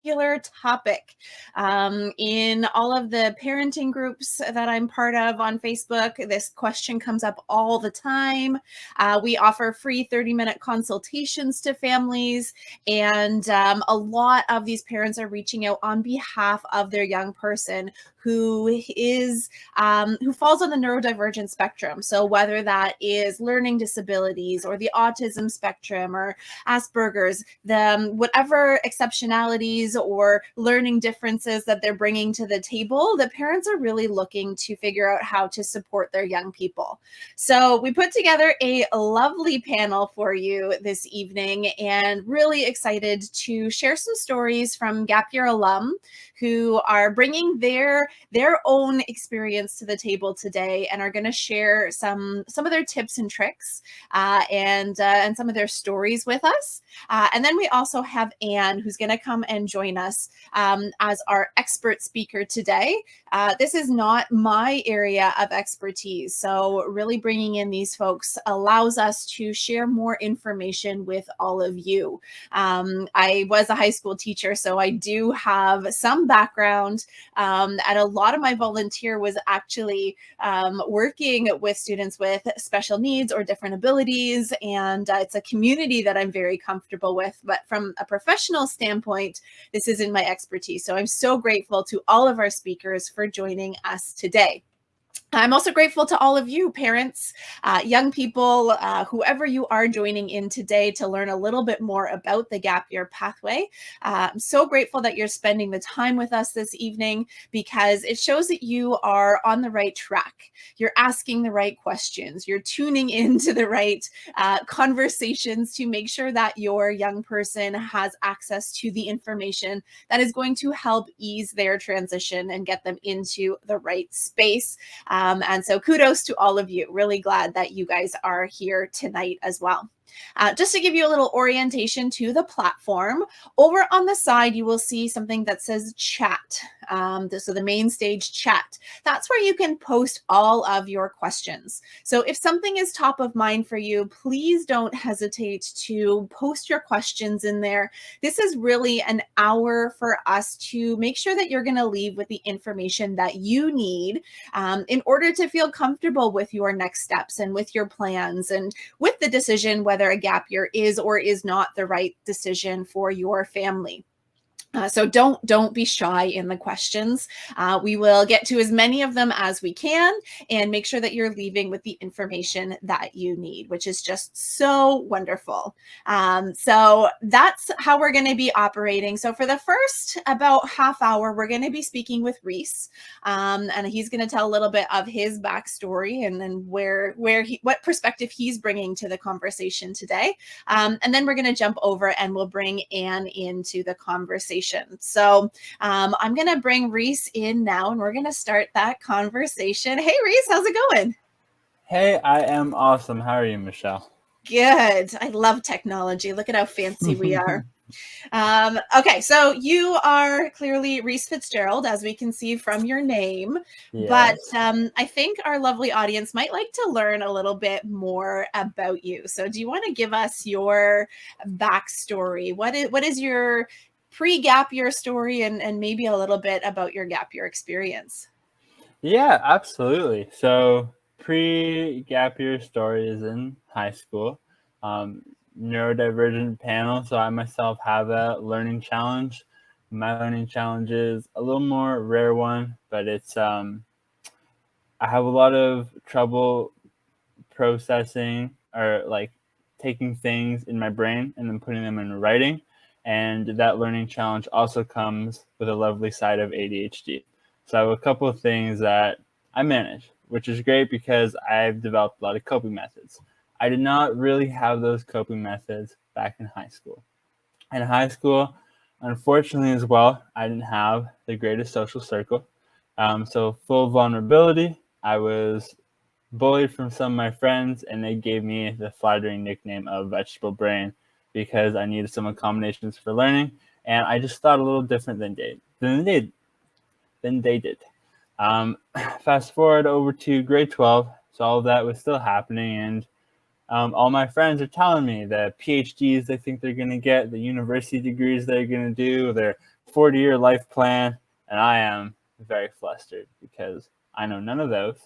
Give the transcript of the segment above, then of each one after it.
topic. In all of the parenting groups that I'm part of on Facebook, this question comes up all the time. We offer free 30-minute consultations to families, and a lot of these parents are reaching out on behalf of their young person who falls on the neurodivergent spectrum. So whether that is learning disabilities or the autism spectrum or Asperger's, whatever exceptionalities or learning differences that they're bringing to the table, the parents are really looking to figure out how to support their young people. So we put together a lovely panel for you this evening, and really excited to share some stories from Gap Year alum who are bringing their own experience to the table today, and are going to share some of their tips and tricks and some of their stories with us. And then we also have Anne, who's going to come and join us as our expert speaker today. This is not my area of expertise, so really bringing in these folks allows us to share more information with all of you. I was a high school teacher, so I do have some background, and a lot of my volunteer was actually working with students with special needs or different abilities, and it's a community that I'm very comfortable with. But from a professional standpoint, this isn't my expertise. So I'm so grateful to all of our speakers for joining us today. I'm also grateful to all of you parents, young people, whoever you are joining in today to learn a little bit more about the Gap Year pathway. I'm so grateful that you're spending the time with us this evening, because it shows that you are on the right track. You're asking the right questions. You're tuning into the right conversations to make sure that your young person has access to the information that is going to help ease their transition and get them into the right space. And so kudos to all of you. Really glad that you guys are here tonight as well. Just to give you a little orientation to the platform, over on the side, you will see something that says chat. So the main stage chat, that's where you can post all of your questions. So if something is top of mind for you, please don't hesitate to post your questions in there. This is really an hour for us to make sure that you're going to leave with the information that you need in order to feel comfortable with your next steps and with your plans and with the decision whether a gap year is or is not the right decision for your family. So don't be shy in the questions. We will get to as many of them as we can, and make sure that you're leaving with the information that you need, which is just so wonderful. So that's how we're going to be operating. So for the first about half hour, we're going to be speaking with Reese, and he's going to tell a little bit of his backstory and then what perspective he's bringing to the conversation today. And then we're going to jump over and we'll bring Anne into the conversation. So I'm going to bring Reese in now, and we're going to start that conversation. Hey, Reese, how's it going? Hey, I am awesome. How are you, Michelle? Good. I love technology. Look at how fancy we are. Okay, so you are clearly Reese Fitzgerald, as we can see from your name. Yes. But I think our lovely audience might like to learn a little bit more about you. So do you want to give us your backstory? What is your pre-gap year story, and maybe a little bit about your gap year experience? Yeah, absolutely. So pre-gap year story is in high school. Neurodivergent panel. So I myself have a learning challenge. My learning challenge is a little more rare one, but it's I have a lot of trouble processing or like taking things in my brain and then putting them in writing. And that learning challenge also comes with a lovely side of ADHD. So I have a couple of things that I manage, which is great because I've developed a lot of coping methods. I did not really have those coping methods back in high school. In high school, unfortunately as well, I didn't have the greatest social circle. So full vulnerability, I was bullied from some of my friends, and they gave me the flattering nickname of vegetable brain because I needed some accommodations for learning, and I just thought a little different than they did. Fast forward over to grade 12, so all of that was still happening, and all my friends are telling me the PhDs they think they're going to get, the university degrees they're going to do, their 40-year life plan, and I am very flustered because I know none of those.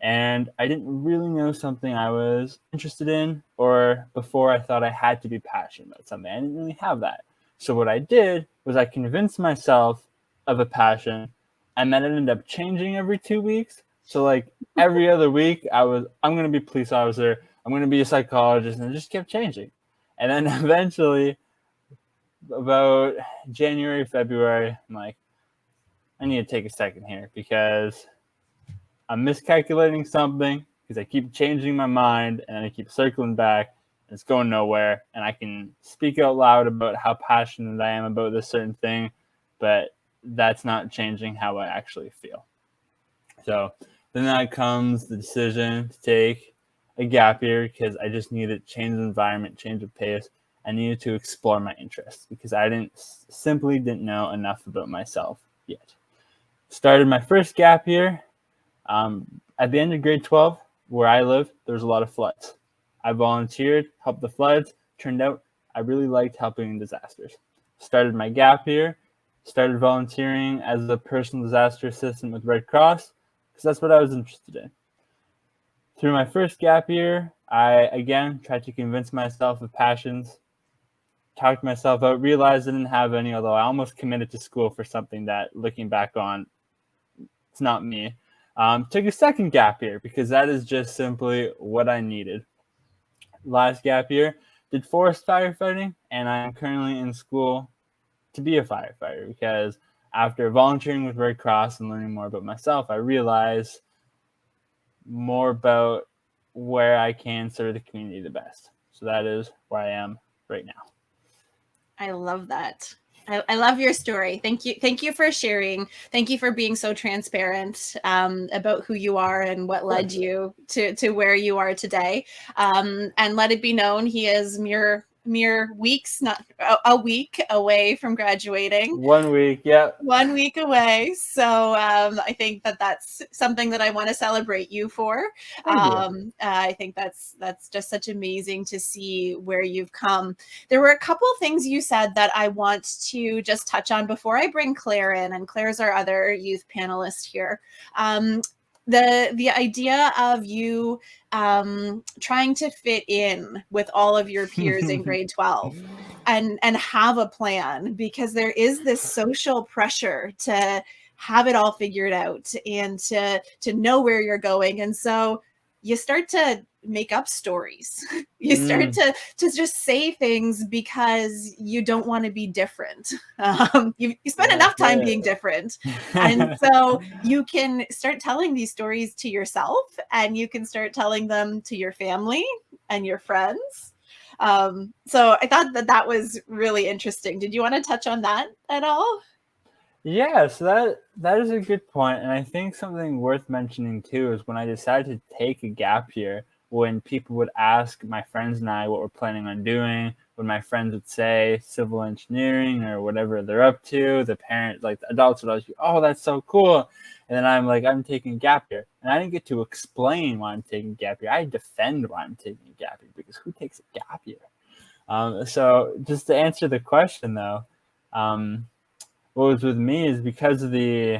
And I didn't really know something I was interested in, or before I thought I had to be passionate about something. I didn't really have that. So what I did was I convinced myself of a passion, and then it ended up changing every 2 weeks. So like every other week I'm going to be a police officer, I'm going to be a psychologist, and it just kept changing. And then eventually, about January, February, I'm like, I need to take a second here because I'm miscalculating something, because I keep changing my mind and I keep circling back and it's going nowhere. And I can speak out loud about how passionate I am about this certain thing, but that's not changing how I actually feel. So then that comes the decision to take a gap year, because I just needed change of environment, change of pace. I needed to explore my interests because I simply didn't know enough about myself yet. Started my first gap year. At the end of grade 12, where I live, there's a lot of floods. I volunteered, helped the floods. Turned out I really liked helping in disasters. Started my gap year, started volunteering as a personal disaster assistant with Red Cross, because that's what I was interested in. Through my first gap year, I again tried to convince myself of passions, talked myself out, realized I didn't have any, although I almost committed to school for something that, looking back on, it's not me. Took a second gap year because that is just simply what I needed. Last gap year, did forest firefighting, and I am currently in school to be a firefighter, because after volunteering with Red Cross and learning more about myself, I realized more about where I can serve the community the best. So that is where I am right now. I love that. I love your story. Thank you. Thank you for sharing. Thank you for being so transparent about who you are and what led you to where you are today. And let it be known, he is mere weeks, not a week away from graduating. 1 week, yeah. 1 week away. So I think that's something that I want to celebrate you for. I think that's just such amazing to see where you've come. There were a couple of things you said that I want to just touch on before I bring Claire in, and Claire's our other youth panelist here. The idea of you trying to fit in with all of your peers in grade 12 and have a plan, because there is this social pressure to have it all figured out and to know where you're going. And so you start to make up stories. You start to just say things because you don't want to be different. You spend enough time being different. And so you can start telling these stories to yourself, and you can start telling them to your family and your friends. So I thought that was really interesting. Did you want to touch on that at all? Yeah, so that is a good point. And I think something worth mentioning too is when I decided to take a gap year, when people would ask my friends and I what we're planning on doing, when my friends would say civil engineering or whatever they're up to, the parents, like the adults would always be, oh, that's so cool. And then I'm like, I'm taking a gap year. And I didn't get to explain why I'm taking a gap year. I defend why I'm taking a gap year, because who takes a gap year? So just to answer the question though, what was with me is because of the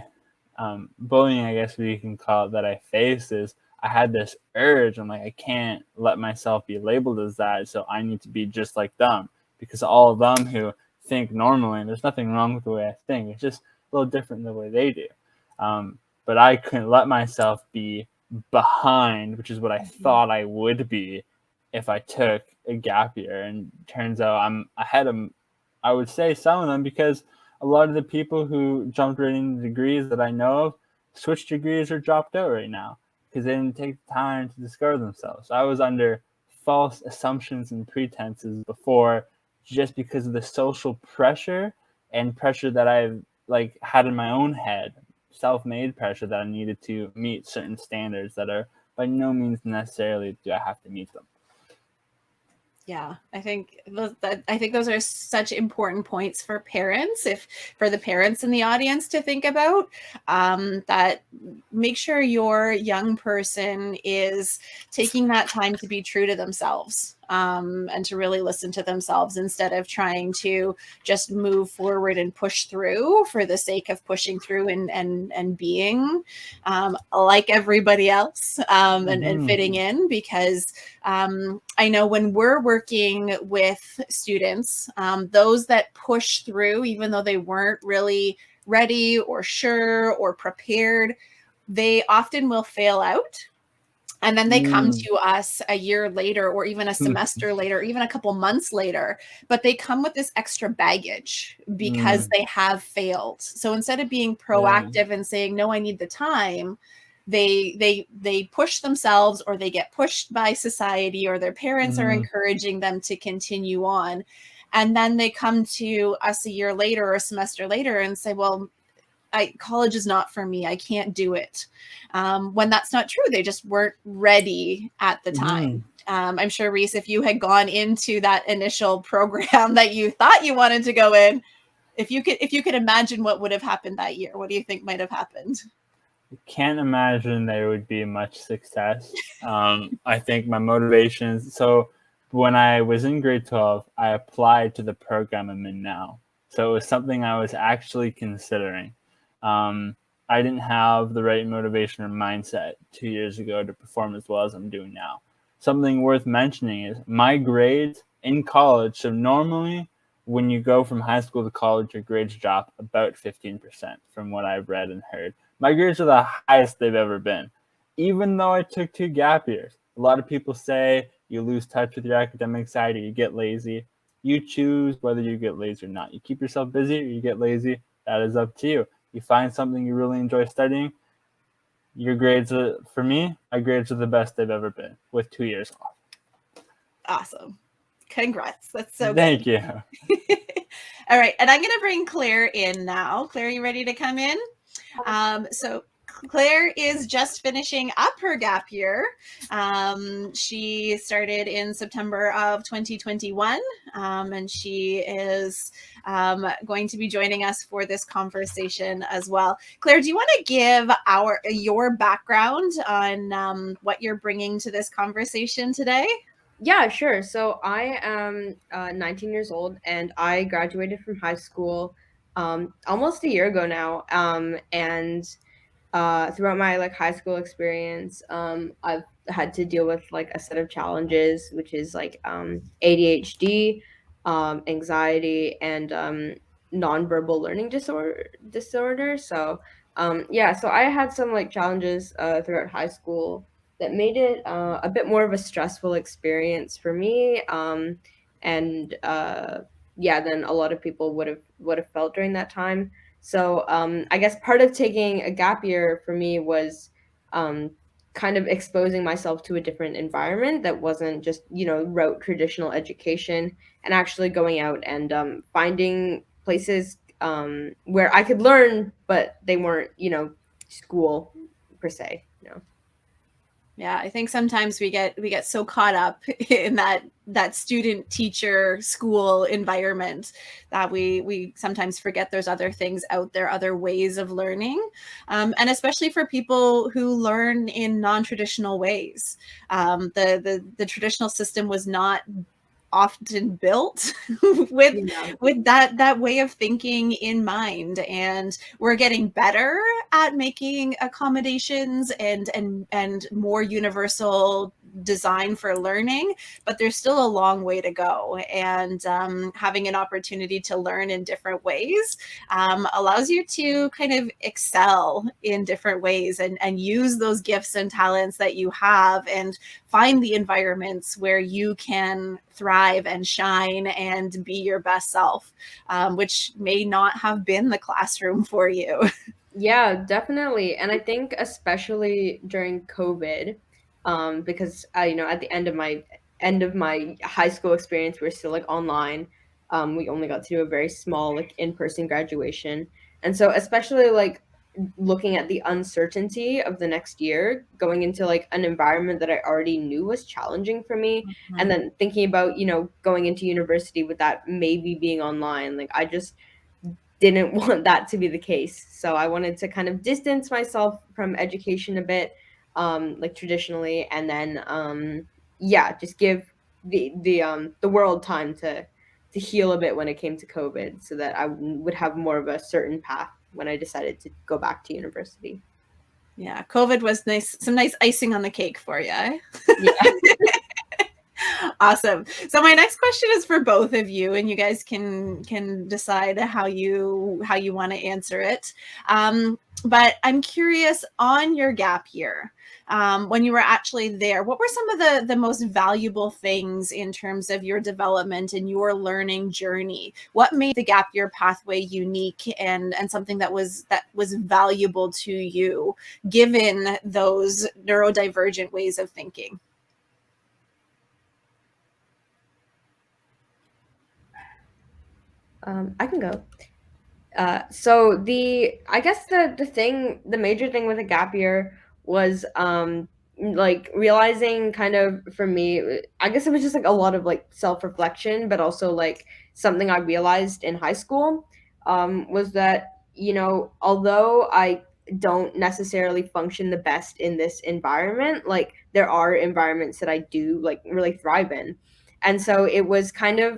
bullying, I guess we can call it, that I faced, is I had this urge. I'm like, I can't let myself be labeled as that, so I need to be just like them, because all of them who think normally, and there's nothing wrong with the way I think, it's just a little different than the way they do. But I couldn't let myself be behind, which is what I thought I would be if I took a gap year. And turns out I'm ahead of, I would say, some of them, because a lot of the people who jumped right into degrees that I know of switched degrees or dropped out right now because they didn't take the time to discover themselves. I was under false assumptions and pretenses before, just because of the social pressure and pressure that I've had in my own head, self-made pressure that I needed to meet certain standards that are by no means necessarily do I have to meet them. Yeah, I think those are such important points for parents, for the parents in the audience to think about, that make sure your young person is taking that time to be true to themselves. and to really listen to themselves instead of trying to just move forward and push through for the sake of pushing through and being like everybody else, and fitting in. Because I know when we're working with students, those that push through, even though they weren't really ready or sure or prepared, they often will fail out. And then they come to us a year later, or even a semester later, even a couple months later, but they come with this extra baggage because they have failed. So instead of being proactive and saying, no, I need the time, they push themselves, or they get pushed by society, or their parents are encouraging them to continue on. And then they come to us a year later or a semester later and say, well, college is not for me. I can't do it. When that's not true. They just weren't ready at the time. I'm sure, Reese, if you had gone into that initial program that you thought you wanted to go in, if you could imagine what would have happened that year, what do you think might have happened? Can't imagine there would be much success. I think my motivations. So when I was in grade 12, I applied to the program I'm in now. So it was something I was actually considering. I didn't have the right motivation or mindset 2 years ago to perform as well as I'm doing now. Something worth mentioning is my grades in college. So normally when you go from high school to college, your grades drop about 15% from what I've read and heard. My grades are the highest they've ever been, even though I took 2 gap years. A lot of people say you lose touch with your academic side or you get lazy. You choose whether you get lazy or not. You keep yourself busy or you get lazy. That is up to you. You find something you really enjoy studying, your grades are, for me, my grades are the best they've ever been with 2 years off. Awesome. Congrats. That's so Thank good. you. All right. And I'm going to bring Claire in now. Claire, you ready to come in? So Claire is just finishing up her gap year. She started in September of 2021, and she is going to be joining us for this conversation as well. Claire, do you want to give your background on what you're bringing to this conversation today? Yeah, sure. So I am 19 years old, and I graduated from high school almost a year ago now. And throughout my high school experience, I've had to deal with a set of challenges, which is ADHD, anxiety, and nonverbal learning disorder. So yeah, so I had some challenges throughout high school that made it a bit more of a stressful experience for me. And yeah, than a lot of people would have felt during that time. So I guess part of taking a gap year for me was kind of exposing myself to a different environment that wasn't just, rote traditional education, and actually going out and finding places where I could learn, but they weren't, school per se. Yeah, I think sometimes we get so caught up in that student teacher school environment that we sometimes forget there's other things out there, other ways of learning, and especially for people who learn in non-traditional ways. The traditional system was not often built with that way of thinking in mind, and we're getting better at making accommodations and more universal design for learning, but there's still a long way to go. And having an opportunity to learn in different ways allows you to kind of excel in different ways and use those gifts and talents that you have, and find the environments where you can thrive and shine and be your best self, which may not have been the classroom for you. Yeah, definitely. And I think especially during COVID, because at the end of my high school experience, we're still online. We only got to do a very small in-person graduation. And so especially looking at the uncertainty of the next year, going into an environment that I already knew was challenging for me, and then thinking about, going into university with that maybe being online, I just didn't want that to be the case. So I wanted to kind of distance myself from education a bit, traditionally, and then yeah, just give the world time to heal a bit when it came to COVID, so that I would have more of a certain path when I decided to go back to university. Yeah, COVID was nice, some nice icing on the cake for you. Eh? Yeah. Awesome. So my next question is for both of you, and you guys can decide how you want to answer it. But I'm curious, on your gap year, when you were actually there, what were some of the most valuable things in terms of your development and your learning journey? What made the gap year pathway unique and something that was valuable to you, given those neurodivergent ways of thinking? I can go. So I guess the major thing with a gap year was like realizing, kind of, for me, I guess it was just like a lot of like self-reflection, but also like something I realized in high school, was that, although I don't necessarily function the best in this environment, like there are environments that I do like really thrive in. And so it was kind of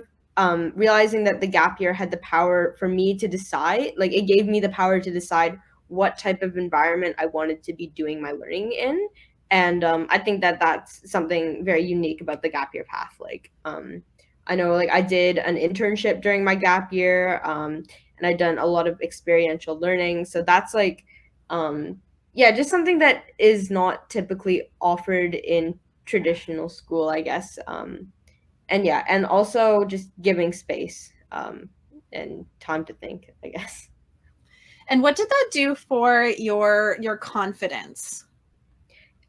realizing that the gap year had the power for me to decide, like it gave me the power to decide what type of environment I wanted to be doing my learning in. And I think that that's something very unique about the gap year path. Like, I know, like, I did an internship during my gap year, and I'd done a lot of experiential learning. So that's like, yeah, just something that is not typically offered in traditional school, I guess. And yeah, and also just giving space, and time to think, I guess. And what did that do for your confidence?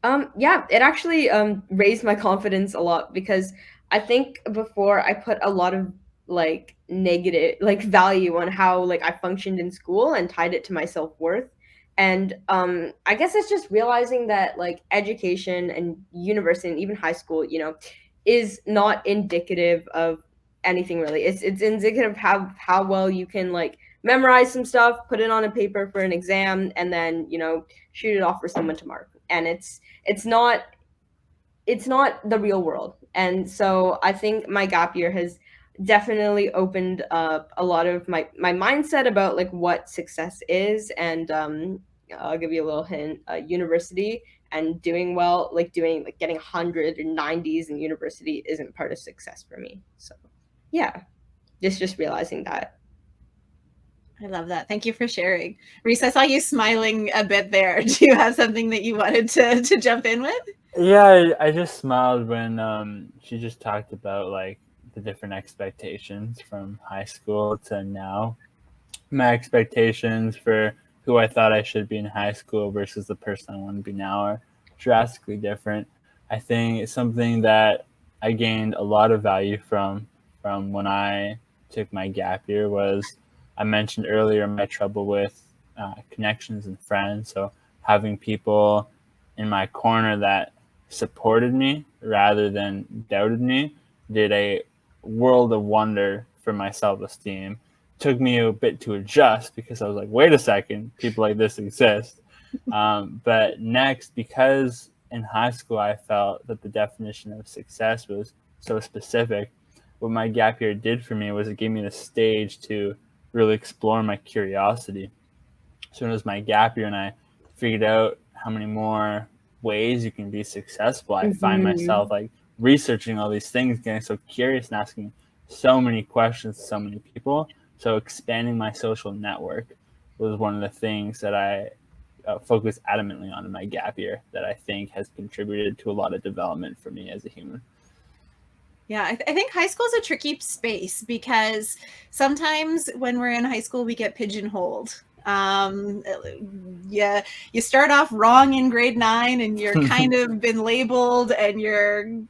Yeah, it actually raised my confidence a lot, because I think before I put a lot of like negative like value on how like I functioned in school and tied it to my self-worth. And I guess it's just realizing that like education and university and even high school, is not indicative of anything really. It's indicative of how well you can like memorize some stuff, put it on a paper for an exam, and then shoot it off for someone to mark. And it's not the real world. And so I think my gap year has definitely opened up a lot of my mindset about like what success is. And I'll give you a little hint. University and doing well, like getting 100 or 90s in university isn't part of success for me. So yeah, just realizing that. I love that. Thank you for sharing. Reese, I saw you smiling a bit there. Do you have something that you wanted to jump in with? Yeah, I just smiled when she just talked about like the different expectations from high school to now. My expectations for who I thought I should be in high school versus the person I want to be now are drastically different. I think it's something that I gained a lot of value from when I took my gap year was, I mentioned earlier, my trouble with connections and friends. So having people in my corner that supported me rather than doubted me did a world of wonder for my self-esteem. Took me a bit to adjust because I was like, wait a second, people like this exist. But next, because in high school I felt that the definition of success was so specific, what my gap year did for me was it gave me the stage to really explore my curiosity. So it was my gap year and I figured out how many more ways you can be successful. I find myself like researching all these things, getting so curious and asking so many questions to so many people. So expanding my social network was one of the things that I focused adamantly on in my gap year that I think has contributed to a lot of development for me as a human. Yeah, I think high school is a tricky space because sometimes when we're in high school, we get pigeonholed. Yeah, you start off wrong in grade 9 and you're kind of been labeled, and your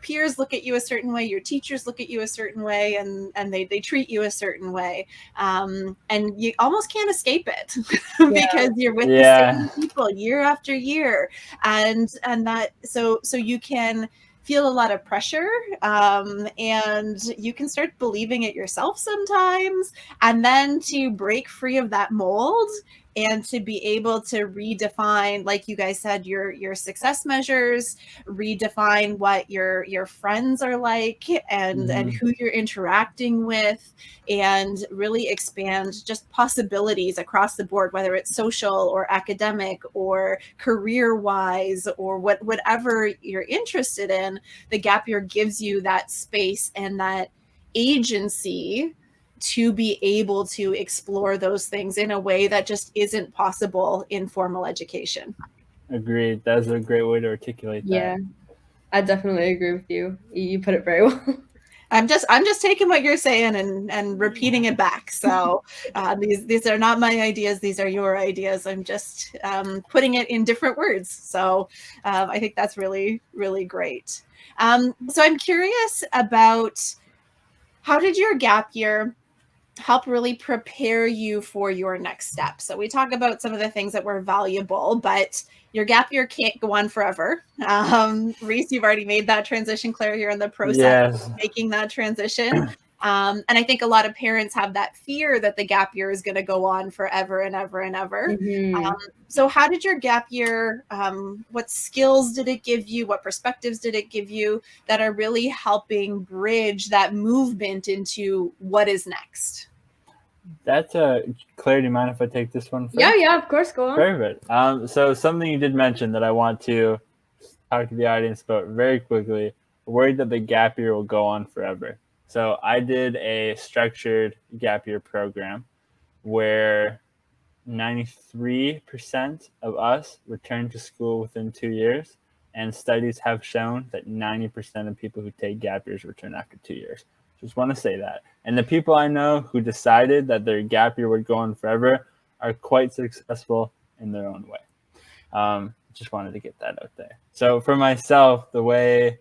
peers look at you a certain way, your teachers look at you a certain way, and they treat you a certain way. And you almost can't escape it because you're with the same people year after year. And that, so you can feel a lot of pressure, and you can start believing it yourself sometimes. And then to break free of that mold and to be able to redefine, like you guys said, your success measures, redefine what your friends are like, and who you're interacting with, and really expand just possibilities across the board, whether it's social or academic or career wise or whatever you're interested in. The gap year gives you that space and that agency to be able to explore those things in a way that just isn't possible in formal education. Agreed. That's a great way to articulate that. Yeah, I definitely agree with you. You put it very well. I'm just taking what you're saying and repeating it back. So these are not my ideas. These are your ideas. I'm just putting it in different words. So I think that's really, really great. So I'm curious about, how did your gap year help really prepare you for your next step? So we talk about some of the things that were valuable, but your gap year can't go on forever. Reese, you've already made that transition. Claire, you're in the process of making that transition. And I think a lot of parents have that fear that the gap year is going to go on forever and ever and ever. So how did your gap year, what skills did it give you? What perspectives did it give you that are really helping bridge that movement into what is next? That's Claire, do you mind if I take this one first? Yeah, of course, go on. Perfect. So something you did mention that I want to talk to the audience about very quickly, worried that the gap year will go on forever. So I did a structured gap year program where 93% of us returned to school within 2 years, and studies have shown that 90% of people who take gap years return after 2 years. Just want to say that. And the people I know who decided that their gap year would go on forever are quite successful in their own way. Just wanted to get that out there. So for myself, the way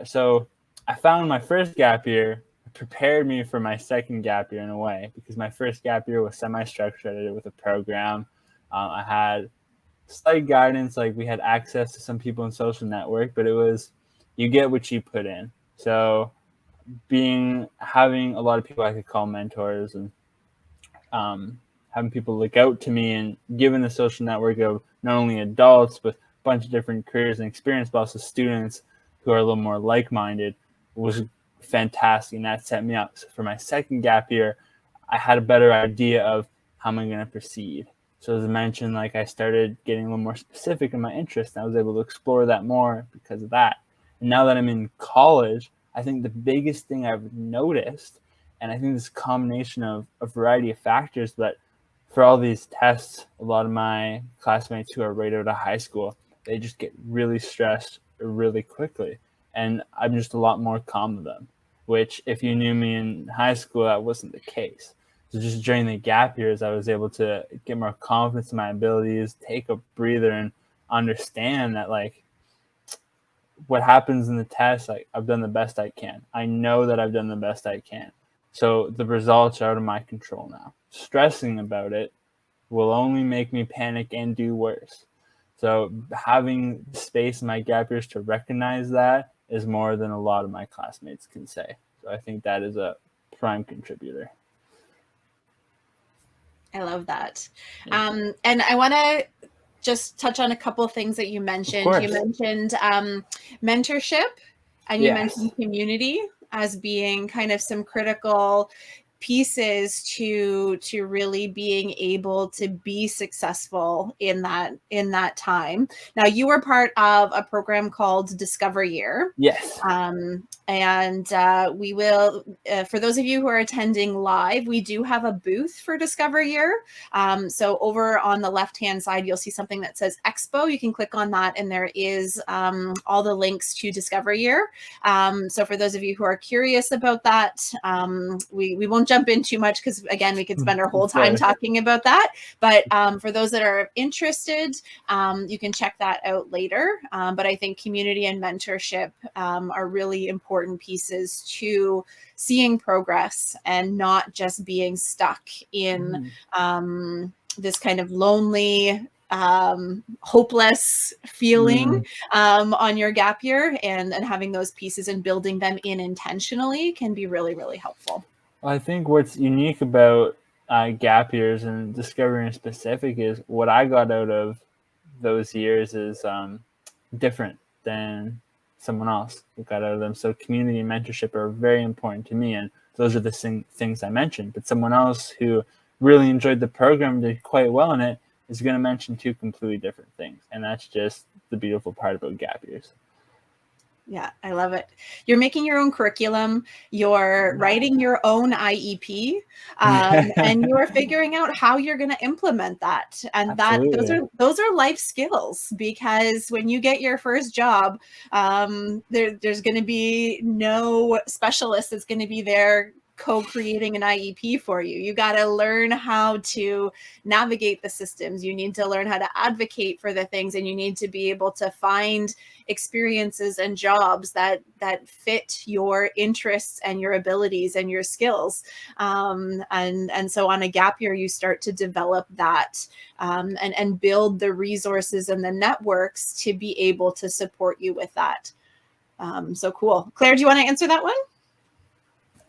so I found my first gap year prepared me for my second gap year in a way, because my first gap year was semi-structured. I did it with a program. I had slight guidance, like we had access to some people in social network, but it was, you get what you put in. So having a lot of people I could call mentors, and having people look out to me, and given the social network of not only adults with a bunch of different careers and experience, but also students who are a little more like-minded, was fantastic, and that set me up. So for my second gap year, I had a better idea of how am I going to proceed. So as I mentioned, like I started getting a little more specific in my interest, and I was able to explore that more because of that. And now that I'm in college, I think the biggest thing I've noticed, and I think this combination of a variety of factors, but for all these tests, a lot of my classmates who are right out of high school, they just get really stressed really quickly. And I'm just a lot more calm with them, which if you knew me in high school, that wasn't the case. So just during the gap years, I was able to get more confidence in my abilities, take a breather, and understand that like what happens in the test, like I've done the best I can. I know that I've done the best I can. So the results are out of my control now. Stressing about it will only make me panic and do worse. So having space in my gap years to recognize that is more than a lot of my classmates can say. So I think that is a prime contributor. I love that. And I want to just touch on a couple of things that you mentioned. You mentioned mentorship, and you mentioned community as being kind of some critical pieces to really being able to be successful in that time. Now, you were part of a program called Discover Year. Yes. And we will, for those of you who are attending live, we do have a booth for Discover Year. So over on the left-hand side, you'll see something that says Expo. You can click on that, and there is all the links to Discover Year. So for those of you who are curious about that, we won't jump in too much because, again, we could spend our whole time talking about that. But for those that are interested, you can check that out later. But I think community and mentorship are really important pieces to seeing progress and not just being stuck in this kind of lonely, hopeless feeling on your gap year, and having those pieces and building them in intentionally can be really, really helpful. I think what's unique about gap years and discovering in specific is what I got out of those years is different than someone else who got out of them. So community and mentorship are very important to me, and those are the things I mentioned. But someone else who really enjoyed the program, did quite well in it, is going to mention two completely different things, and that's just the beautiful part about gap years. Yeah, I love it. You're making your own curriculum, you're writing your own IEP, and you're figuring out how you're going to implement that. And those are life skills, because when you get your first job, there's going to be no specialist that's going to be there co-creating an IEP for you. You got to learn how to navigate the systems. You need to learn how to advocate for the things, and you need to be able to find experiences and jobs that fit your interests and your abilities and your skills. And so on a gap year, you start to develop that and build the resources and the networks to be able to support you with that. So cool. Claire, do you want to answer that one?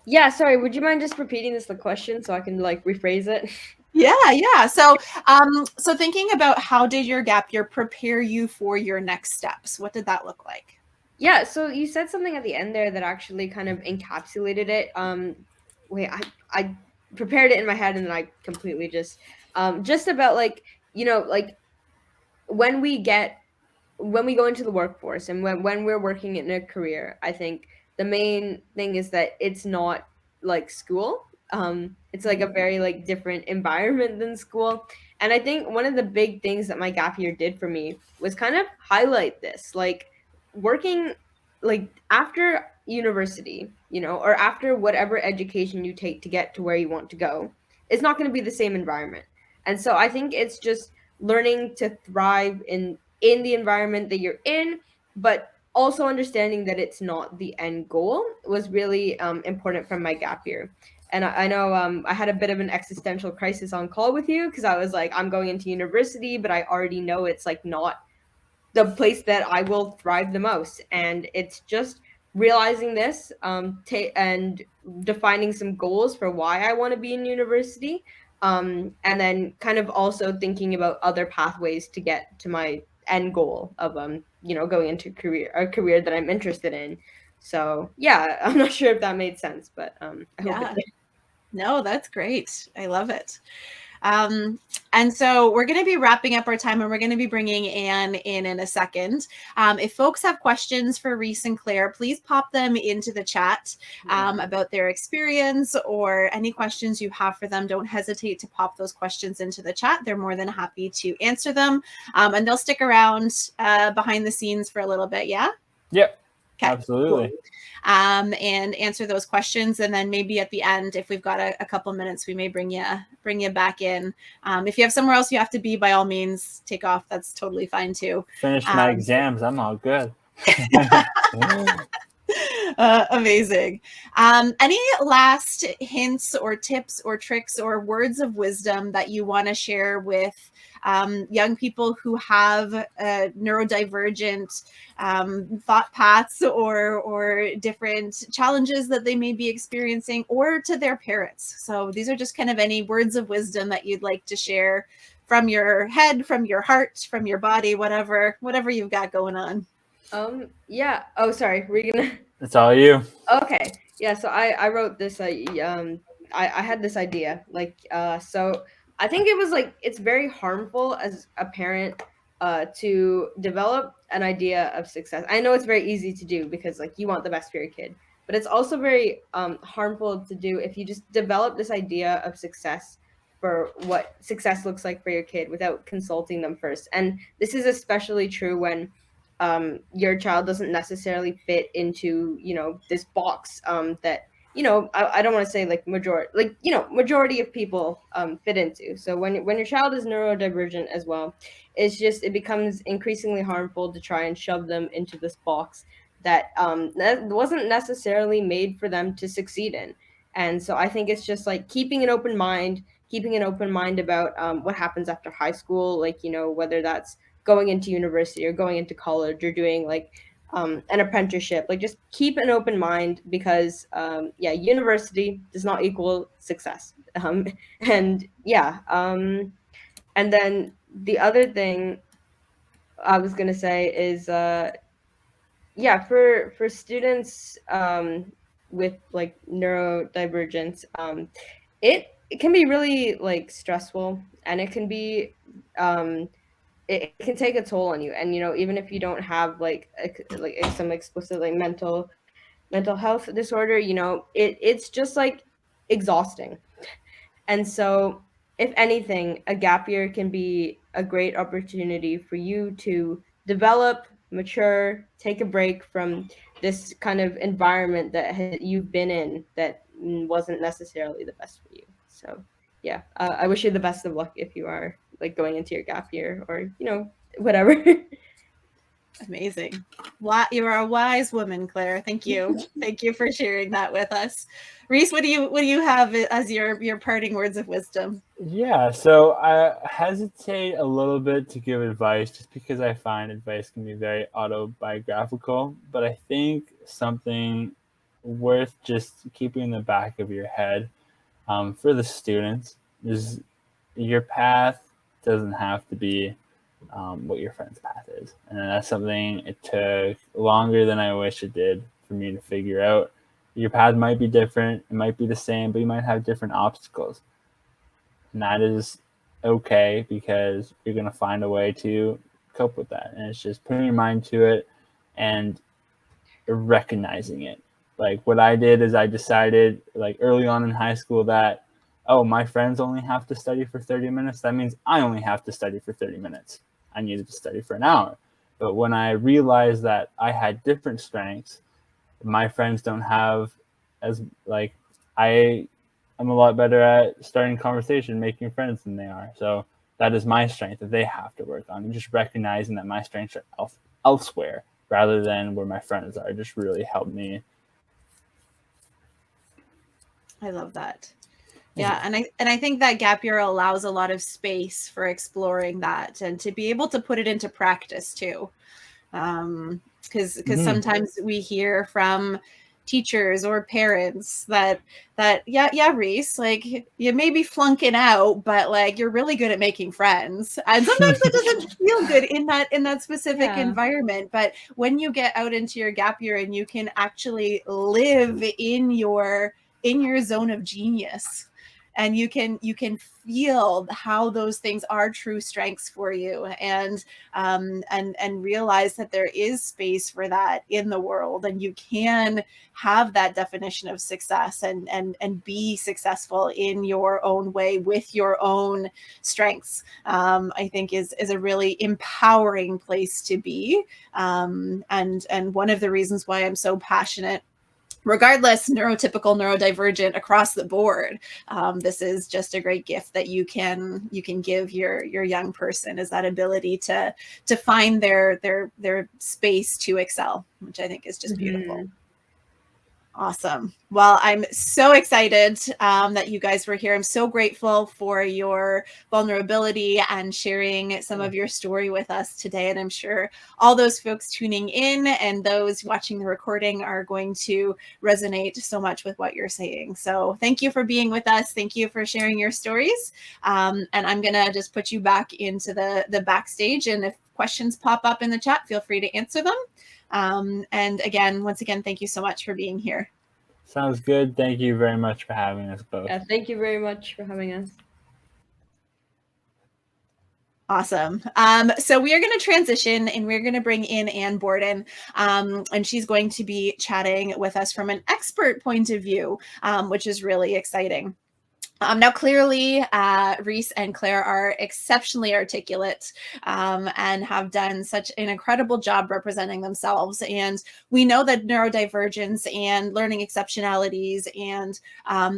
Yeah, sorry, would you mind just repeating the question so I can like rephrase it? Yeah. So thinking about, how did your gap year prepare you for your next steps? What did that look like? Yeah, so you said something at the end there that actually kind of encapsulated it. Wait, I prepared it in my head and then I completely just about like, like when we go into the workforce and when we're working in a career, I think the main thing is that it's not like school. It's like a very like different environment than school. And I think one of the big things that my gap year did for me was kind of highlight this, like working like after university, or after whatever education you take to get to where you want to go, it's not going to be the same environment. And so I think it's just learning to thrive in the environment that you're in, but also understanding that it's not the end goal was really important from my gap year. And I know I had a bit of an existential crisis on call with you, because I was like, I'm going into university, but I already know it's like not the place that I will thrive the most. And it's just realizing this and defining some goals for why I want to be in university. And then kind of also thinking about other pathways to get to my end goal of going into a career that I'm interested in. So yeah, I'm not sure if that made sense, but I hope it did. No, that's great. I love it. And so we're going to be wrapping up our time, and we're going to be bringing Anne in a second. If folks have questions for Reese and Claire, please pop them into the chat about their experience, or any questions you have for them. Don't hesitate to pop those questions into the chat. They're more than happy to answer them. And they'll stick around behind the scenes for a little bit. Yeah? Yep. Okay, absolutely. Cool. And answer those questions, and then maybe at the end, if we've got a couple minutes, we may bring you back in. If you have somewhere else you have to be, by all means, take off. That's totally fine too. Finish my exams. I'm all good. Amazing. Any last hints or tips or tricks or words of wisdom that you want to share with young people who have neurodivergent thought paths or different challenges that they may be experiencing, or to their parents? So these are just kind of any words of wisdom that you'd like to share from your head, from your heart, from your body, whatever you've got going on. Yeah. Oh, sorry. Were you gonna? It's all you. Okay. Yeah. So I wrote this. I had this idea. So I think it was like, it's very harmful as a parent to develop an idea of success. I know it's very easy to do because like you want the best for your kid, but it's also very harmful to do if you just develop this idea of success for what success looks like for your kid without consulting them first. And this is especially true when your child doesn't necessarily fit into, this box that, I don't want to say like majority of people fit into. So when your child is neurodivergent as well, it becomes increasingly harmful to try and shove them into this box that wasn't necessarily made for them to succeed in. And so I think it's just like keeping an open mind about what happens after high school, like, whether that's going into university or going into college or doing like an apprenticeship. Like just keep an open mind, because university does not equal success. And yeah, and then the other thing I was gonna say is yeah, for students with like neurodivergence, it can be really like stressful, and it can be it can take a toll on you. And even if you don't have like some explicit like mental health disorder, it's just like exhausting. And so, if anything, a gap year can be a great opportunity for you to develop, mature, take a break from this kind of environment that you've been in that wasn't necessarily the best for you. So, yeah, I wish you the best of luck if you are like going into your gap year, or whatever. Amazing. You are a wise woman, Claire. Thank you. Thank you for sharing that with us. Reese, what do you have as your parting words of wisdom? Yeah, so I hesitate a little bit to give advice just because I find advice can be very autobiographical, but I think something worth just keeping in the back of your head for the students is your path doesn't have to be what your friend's path is. And that's something it took longer than I wish it did for me to figure out. Your path might be different, it might be the same, but you might have different obstacles. And that is okay because you're going to find a way to cope with that. And it's just putting your mind to it and recognizing it. Like what I did is I decided like early on in high school that, oh, my friends only have to study for 30 minutes. That means I only have to study for 30 minutes. I needed to study for an hour. But when I realized that I had different strengths, my friends don't have as like I'm a lot better at starting conversation, making friends than they are. So that is my strength that they have to work on. And just recognizing that my strengths are elsewhere rather than where my friends are just really helped me. I love that. Yeah, and I think that gap year allows a lot of space for exploring that and to be able to put it into practice too. Because sometimes we hear from teachers or parents that yeah, Reese, like you may be flunking out, but like you're really good at making friends. And sometimes that doesn't feel good in that specific environment. But when you get out into your gap year and you can actually live in your zone of genius, and you can feel how those things are true strengths for you, and realize that there is space for that in the world, and you can have that definition of success and be successful in your own way with your own strengths. I think is a really empowering place to be, and one of the reasons why I'm so passionate, regardless, neurotypical, neurodivergent, across the board. This is just a great gift that you can give your young person, is that ability to find their space to excel, which I think is just beautiful. Awesome. Well, I'm so excited that you guys were here. I'm so grateful for your vulnerability and sharing some of your story with us today. And I'm sure all those folks tuning in and those watching the recording are going to resonate so much with what you're saying. So thank you for being with us. Thank you for sharing your stories. And I'm going to just put you back into the backstage. And if questions pop up in the chat, feel free to answer them. And once again, thank you so much for being here. Sounds good. Thank you very much for having us both. Yeah, thank you very much for having us. Awesome. So we are going to transition and we're going to bring in Ann Borden, and she's going to be chatting with us from an expert point of view, which is really exciting. Now, clearly, Reese and Claire are exceptionally articulate and have done such an incredible job representing themselves. And we know that neurodivergence and learning exceptionalities and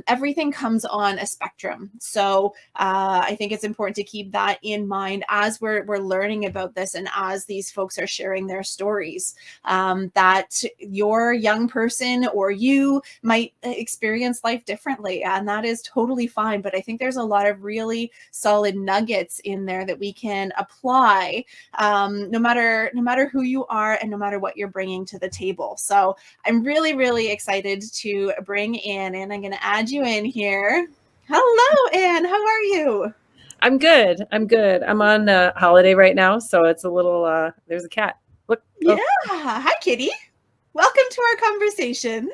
everything comes on a spectrum. So I think it's important to keep that in mind as we're learning about this and as these folks are sharing their stories, that your young person or you might experience life differently, and that is totally fine. But I think there's a lot of really solid nuggets in there that we can apply, no matter who you are and no matter what you're bringing to the table. So I'm really, really excited to bring in, and I'm going to add you in here. Hello, Anne. How are you? I'm good. I'm on holiday right now, so it's a little. There's a cat. Look. Yeah. Hi, Kitty. Welcome to our conversation.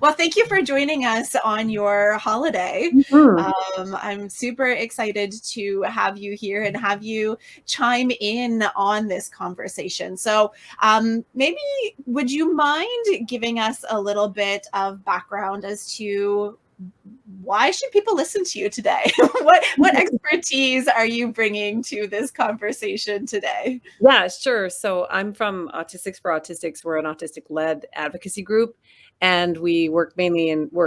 Well, thank you for joining us on your holiday. I'm super excited to have you here and have you chime in on this conversation. So maybe would you mind giving us a little bit of background as to why should people listen to you today? what expertise are you bringing to this conversation today? Yeah, sure. So I'm from Autistics for Autistics. We're an autistic-led advocacy group, and we're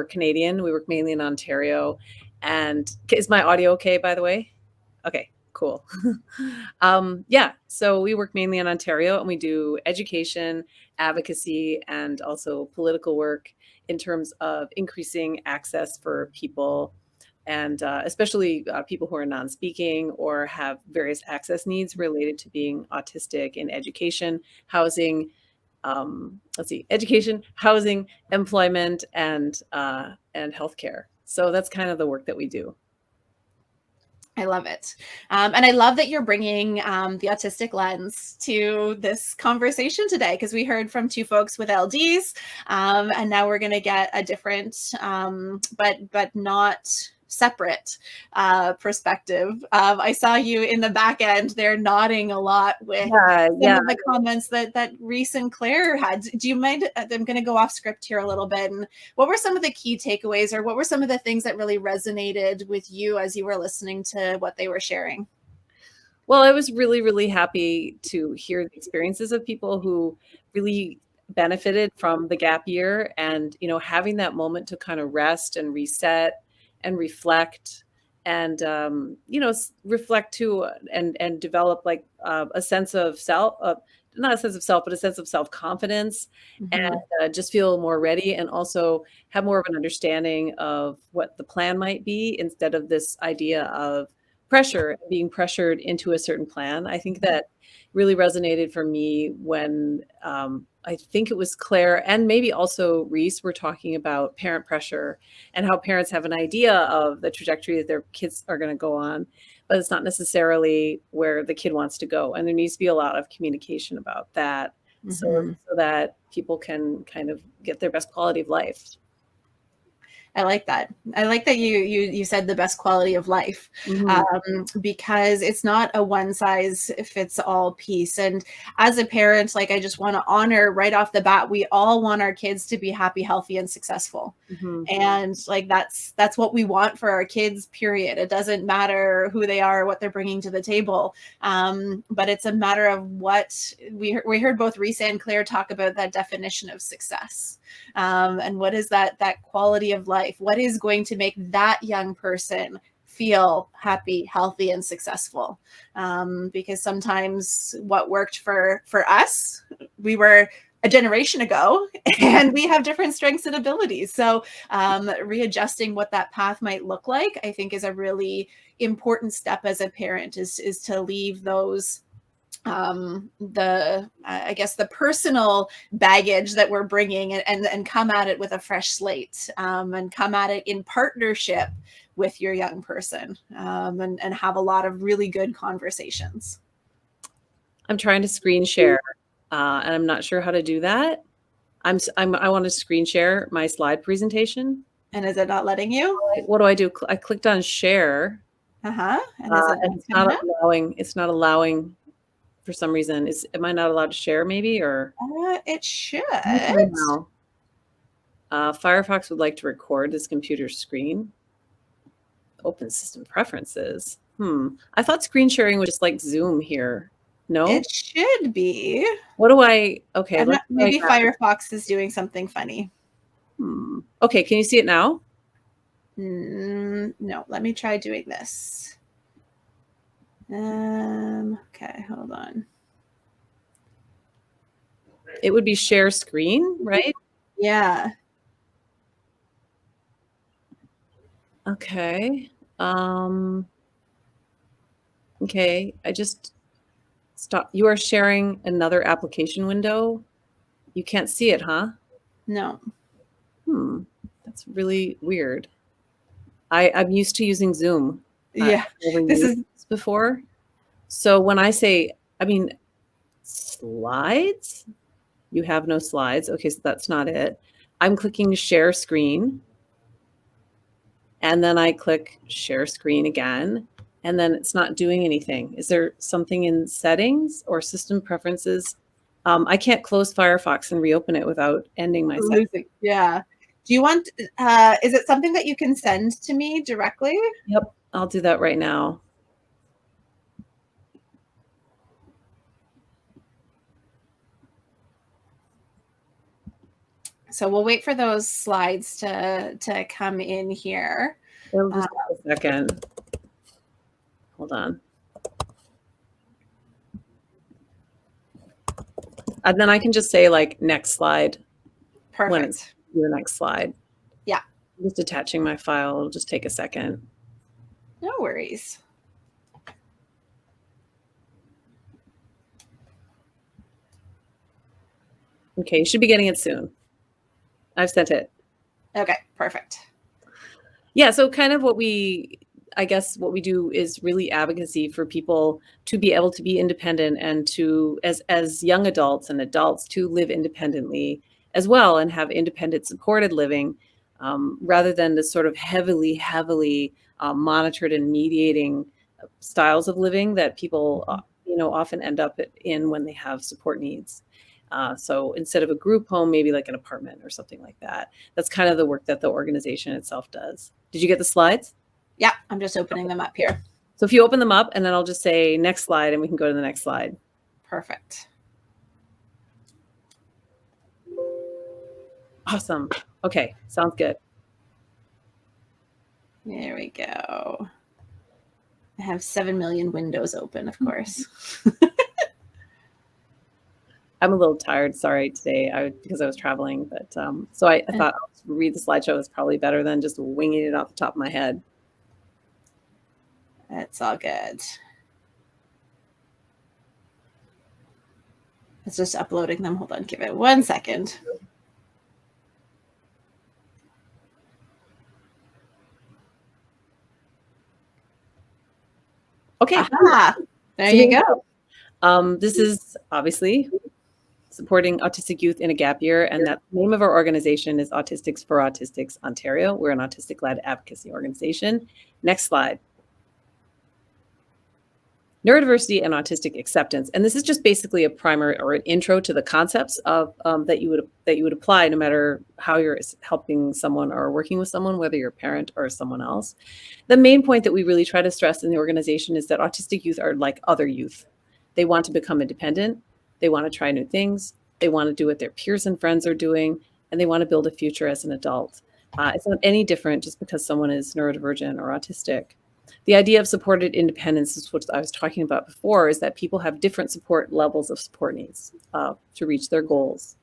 Canadian. We work mainly in Ontario. And is my audio okay, by the way? Okay, cool. Yeah, so we work mainly in Ontario, and we do education, advocacy, and also political work in terms of increasing access for people, and especially people who are non-speaking or have various access needs related to being autistic in education, housing, education, housing, employment, and healthcare. So that's kind of the work that we do. I love it. And I love that you're bringing the autistic lens to this conversation today, because we heard from two folks with LDs, and now we're going to get a different, but not separate perspective. I saw you in the back end there nodding a lot with some of the comments that Reese and Claire had. Do you mind? I'm going to go off script here a little bit. And what were some of the key takeaways, or what were some of the things that really resonated with you as you were listening to what they were sharing? Well, I was really, really happy to hear the experiences of people who really benefited from the gap year, and, having that moment to kind of rest and reset and reflect, and reflect too, and develop like a sense of self, not a sense of self, but a sense of self-confidence, and just feel more ready, and also have more of an understanding of what the plan might be, instead of this idea of pressure, being pressured into a certain plan. I think that really resonated for me when I think it was Claire and maybe also Reese were talking about parent pressure, and how parents have an idea of the trajectory that their kids are going to go on, but it's not necessarily where the kid wants to go. And there needs to be a lot of communication about that, so that people can kind of get their best quality of life. I like that. I like that you said the best quality of life, because it's not a one size fits all piece. And as a parent, like, I just want to honor right off the bat, we all want our kids to be happy, healthy, and successful. And like, that's what we want for our kids, period. It doesn't matter who they are, what they're bringing to the table. But it's a matter of what we heard both Reese and Claire talk about, that definition of success. And what is that quality of life? What is going to make that young person feel happy, healthy, and successful? Because sometimes what worked for us, we were a generation ago, and we have different strengths and abilities. So readjusting what that path might look like, I think, is a really important step as a parent, is to leave those I guess the personal baggage that we're bringing, and come at it with a fresh slate, and come at it in partnership with your young person, and have a lot of really good conversations. I'm trying to screen share, and I'm not sure how to do that. I want to screen share my slide presentation. And is it not letting you? What do I do? I clicked on share. And it's not allowing. It's not allowing. For some reason, am I not allowed to share? Maybe, or it should. Firefox would like to record this computer screen. Open system preferences. I thought screen sharing was just like Zoom here. No, it should be. What do I? Okay, maybe Firefox is doing something funny. Okay, can you see it now? No, let me try doing this. Okay, hold on. It would be share screen, right? Yeah. Okay. Okay, I just stopped. You are sharing another application window. You can't see it, huh? No. That's really weird. I'm used to using Zoom. Yeah, Never this used is this before. So when I say, slides, you have no slides. Okay, so that's not it. I'm clicking share screen. And then I click share screen again, and then it's not doing anything. Is there something in settings or system preferences? I can't close Firefox and reopen it without ending my session. losing. Yeah. Do you want, is it something that you can send to me directly? Yep, I'll do that right now. So we'll wait for those slides to come in here. It'll just take a second. Hold on. And then I can just say like next slide when it's Perfect. your next slide. Yeah. I'm just attaching my file. It'll just take a second. No worries. Okay, you should be getting it soon. I've sent it. Okay, perfect. Yeah, so kind of what we do is really advocacy for people to be able to be independent and to, as young adults and adults, to live independently as well and have independent supported living, rather than the sort of heavily monitored and mediating styles of living that people often end up in when they have support needs. So instead of a group home, maybe like an apartment or something like that. That's kind of the work that the organization itself does. Did you get the slides? Yeah, I'm just opening them up here. So if you open them up, and then I'll just say next slide, and we can go to the next slide. Perfect. Awesome. Okay, sounds good. There we go. I have 7 million windows open, of course. I'm a little tired, sorry, today because I was traveling, but so I thought read the slideshow is probably better than just winging it off the top of my head. That's all good. It's just uploading them. Hold on, give it 1 second. Okay. Aha, there you go. This is obviously supporting autistic youth in a gap year, and the name of our organization is Autistics for Autistics Ontario. We're an autistic-led advocacy organization. Next slide. Neurodiversity and autistic acceptance, and this is just basically a primer or an intro to the concepts of that you would apply no matter how you're helping someone or working with someone, whether you're a parent or someone else. The main point that we really try to stress in the organization is that autistic youth are like other youth. They want to become independent. They want to try new things. They want to do what their peers and friends are doing, and they want to build a future as an adult. It's not any different just because someone is neurodivergent or autistic. The idea of supported independence is what I was talking about before, is that people have different support levels of support needs to reach their goals.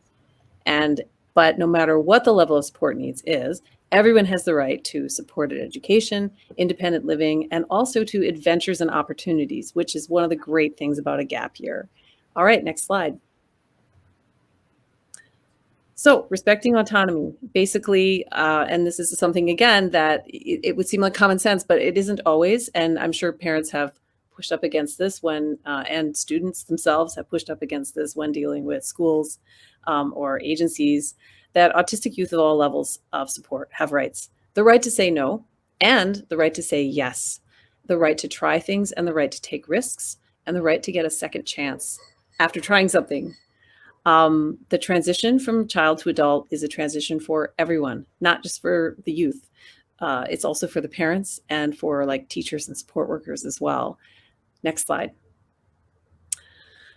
But no matter what the level of support needs is, everyone has the right to supported education, independent living, and also to adventures and opportunities, which is one of the great things about a gap year. All right, next slide. So respecting autonomy, basically, and this is something, again, that it would seem like common sense, but it isn't always. And I'm sure parents have pushed up against this and students themselves have pushed up against this when dealing with schools or agencies, that autistic youth of all levels of support have rights. The right to say no and the right to say yes, the right to try things and the right to take risks and the right to get a second chance after trying something. The transition from child to adult is a transition for everyone, not just for the youth. It's also for the parents and for like teachers and support workers as well. Next slide.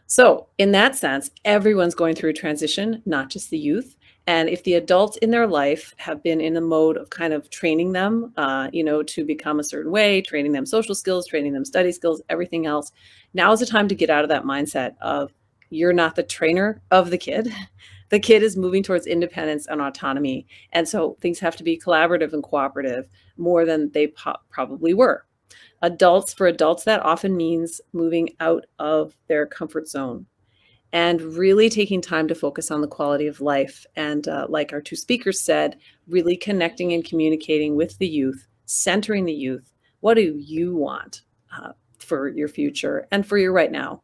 So in that sense, everyone's going through a transition, not just the youth. And if the adults in their life have been in the mode of kind of training them, to become a certain way, training them social skills, training them study skills, everything else, now is the time to get out of that mindset of you're not the trainer of the kid. The kid is moving towards independence and autonomy. And so things have to be collaborative and cooperative more than they probably were. For adults, that often means moving out of their comfort zone and really taking time to focus on the quality of life. And like our two speakers said, really connecting and communicating with the youth centering the youth. What do you want for your future and for your right now?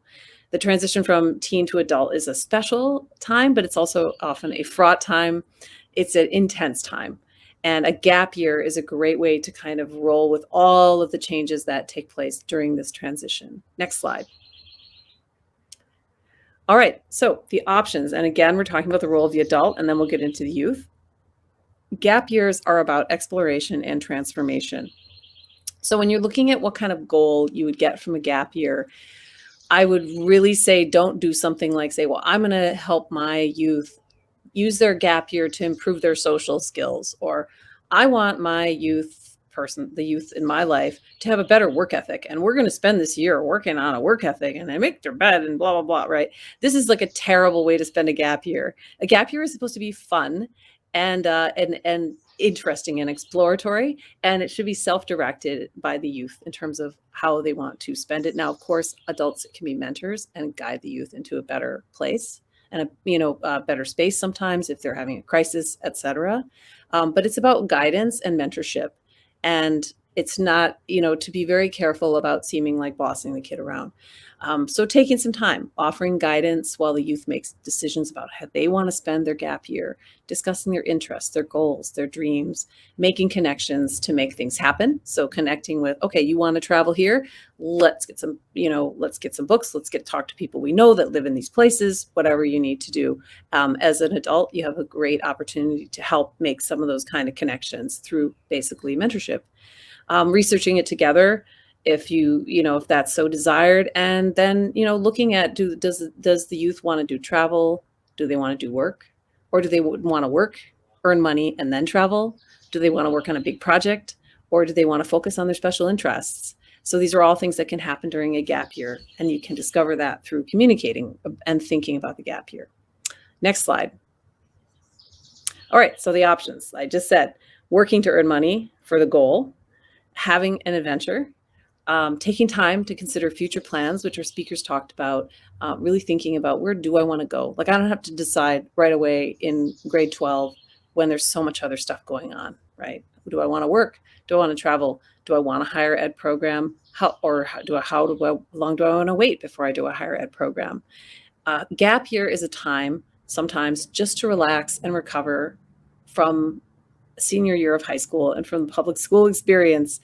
The transition from teen to adult is a special time, but it's also often a fraught time. It's an intense time. And a gap year is a great way to kind of roll with all of the changes that take place during this transition. Next slide. All right, so the options, and again, we're talking about the role of the adult, and then we'll get into the youth. Gap years are about exploration and transformation. So when you're looking at what kind of goal you would get from a gap year, I would really say don't do something like say, well, I'm going to help my youth use their gap year to improve their social skills, or I want my the youth in my life to have a better work ethic. And we're going to spend this year working on a work ethic and they make their bed and blah, blah, blah, right? This is like a terrible way to spend a gap year. A gap year is supposed to be fun and interesting and exploratory, and it should be self-directed by the youth in terms of how they want to spend it. Now, of course, adults can be mentors and guide the youth into a better place and a better space sometimes if they're having a crisis, etc. But it's about guidance and mentorship, and it's not, to be very careful about seeming like bossing the kid around. So taking some time, offering guidance while the youth makes decisions about how they want to spend their gap year, discussing their interests, their goals, their dreams, making connections to make things happen. So connecting with, okay, you want to travel here? Let's get some, books. Let's talk to people we know that live in these places, whatever you need to do. As an adult, you have a great opportunity to help make some of those kind of connections through basically mentorship. Researching it together, if if that's so desired, and then looking at does the youth want to do travel? Do they want to do work, or do they want to work, earn money, and then travel? Do they want to work on a big project, or do they want to focus on their special interests? So these are all things that can happen during a gap year, and you can discover that through communicating and thinking about the gap year. Next slide. All right, so the options I just said: working to earn money for the goal, having an adventure, taking time to consider future plans, which our speakers talked about, really thinking about where do I want to go? Like, I don't have to decide right away in grade 12 when there's so much other stuff going on, right? Do I want to work? Do I want to travel? Do I want a higher ed program? How long do I want to wait before I do a higher ed program? Gap year is a time sometimes just to relax and recover from senior year of high school and from the public school experience,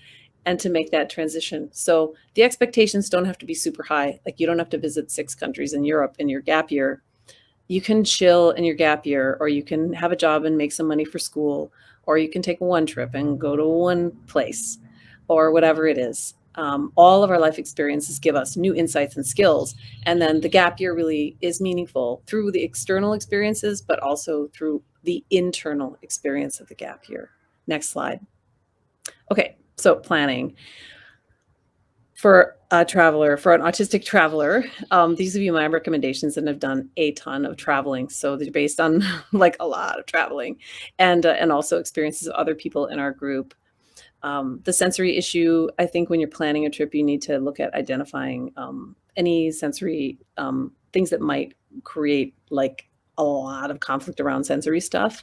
and to make that transition. So the expectations don't have to be super high. Like, you don't have to visit 6 countries in Europe in your gap year. You can chill in your gap year, or you can have a job and make some money for school, or you can take one trip and go to one place, or whatever it is. All of our life experiences give us new insights and skills. And then the gap year really is meaningful through the external experiences, but also through the internal experience of the gap year. Next slide. Okay, so planning. For an autistic traveler, these would be my recommendations, and I've done a ton of traveling. So they're based on like a lot of traveling and also experiences of other people in our group. The sensory issue, I think when you're planning a trip, you need to look at identifying any sensory things that might create like a lot of conflict around sensory stuff.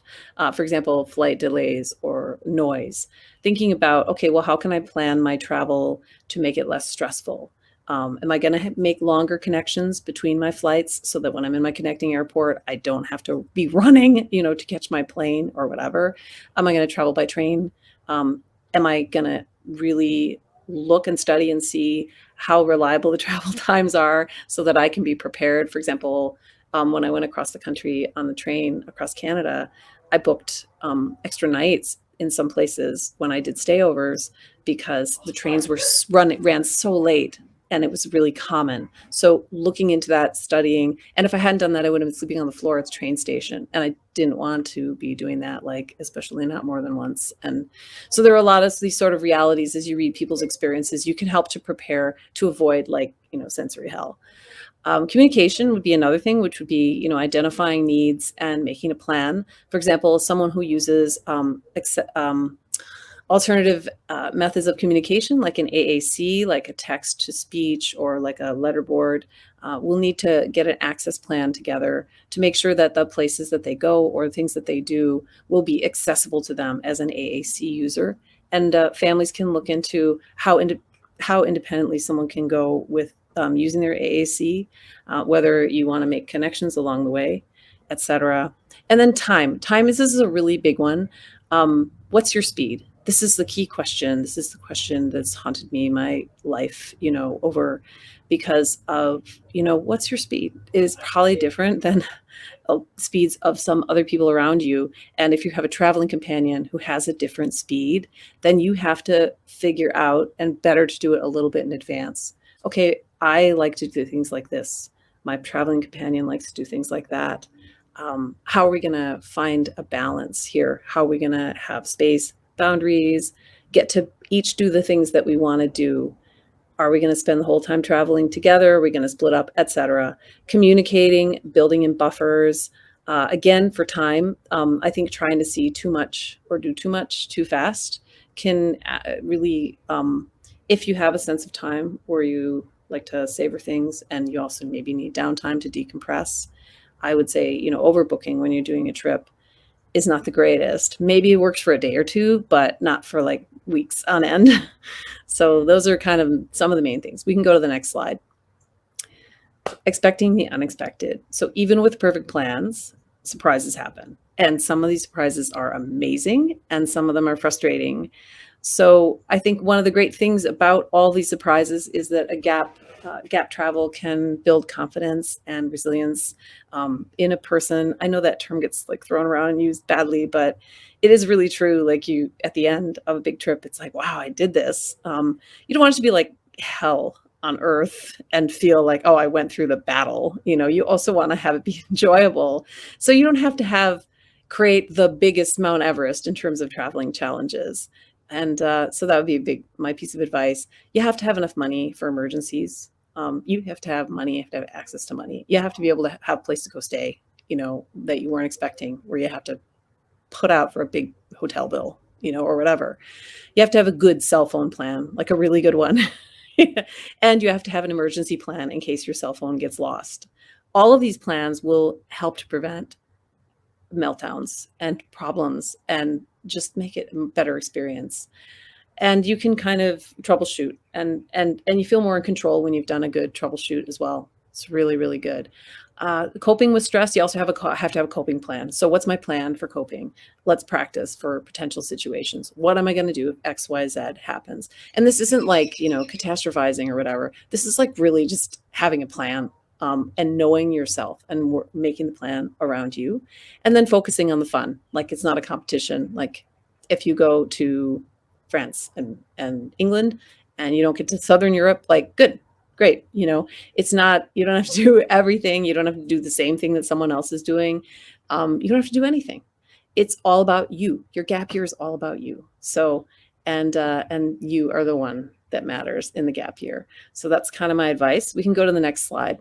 For example, flight delays or noise. Thinking about, okay, well, how can I plan my travel to make it less stressful? Am I going to make longer connections between my flights so that when I'm in my connecting airport, I don't have to be running, to catch my plane or whatever? Am I going to travel by train? Am I going to really look and study and see how reliable the travel times are so that I can be prepared? For example, when I went across the country on the train across Canada, I booked extra nights in some places when I did stayovers because the trains ran so late, and it was really common. So looking into that, studying, and if I hadn't done that, I would have been sleeping on the floor at the train station, and I didn't want to be doing that, especially not more than once. And so there are a lot of these sort of realities as you read people's experiences. You can help to prepare to avoid sensory hell. Communication would be another thing, which would be, identifying needs and making a plan. For example, someone who uses alternative methods of communication, like an AAC, like a text to speech or like a letterboard, will need to get an access plan together to make sure that the places that they go or things that they do will be accessible to them as an AAC user. And families can look into how independently someone can go with using their AAC, whether you want to make connections along the way, etc. And then time. This is a really big one. What's your speed? This is the key question. This is the question that's haunted me my life, over, because of, what's your speed? It is probably different than speeds of some other people around you. And if you have a traveling companion who has a different speed, then you have to figure out, and better to do it a little bit in advance. Okay, I like to do things like this. My traveling companion likes to do things like that. How are we going to find a balance here? How are we going to have space, boundaries, get to each do the things that we want to do? Are we going to spend the whole time traveling together? Are we going to split up, etc.? Communicating, building in buffers. Again, for time, I think trying to see too much or do too much too fast can really, if you have a sense of time where you like to savor things and you also maybe need downtime to decompress, I would say, overbooking when you're doing a trip is not the greatest. Maybe it works for a day or two, but not for like weeks on end. So those are kind of some of the main things. We can go to the next slide. Expecting the unexpected. So even with perfect plans, surprises happen. And some of these surprises are amazing and some of them are frustrating. So I think one of the great things about all these surprises is that a gap travel can build confidence and resilience in a person. I know that term gets like thrown around and used badly, but it is really true. Like you, at the end of a big trip, it's like, wow, I did this. You don't want it to be like hell on earth and feel like, oh, I went through the battle. You also want to have it be enjoyable. So you don't have to create the biggest Mount Everest in terms of traveling challenges. And so that would be my piece of advice. You have to have enough money for emergencies. You have to have money, you have to have access to money. You have to be able to have a place to go stay, that you weren't expecting, where you have to put out for a big hotel bill, or whatever. You have to have a good cell phone plan, like a really good one. And you have to have an emergency plan in case your cell phone gets lost. All of these plans will help to prevent meltdowns and problems and just make it a better experience. And you can kind of troubleshoot and you feel more in control when you've done a good troubleshoot as well. It's really, really good. Coping with stress, you also have to have a coping plan. So what's my plan for coping? Let's practice for potential situations. What am I going to do if X, Y, Z happens? And this isn't like, catastrophizing or whatever. This is like really just having a plan and knowing yourself and making the plan around you. And then focusing on the fun. Like it's not a competition. Like if you go to France and England and you don't get to Southern Europe, like good. Great. It's not, you don't have to do everything. You don't have to do the same thing that someone else is doing. You don't have to do anything. It's all about you. Your gap year is all about you. So, and you are the one that matters in the gap year. So that's kind of my advice. We can go to the next slide.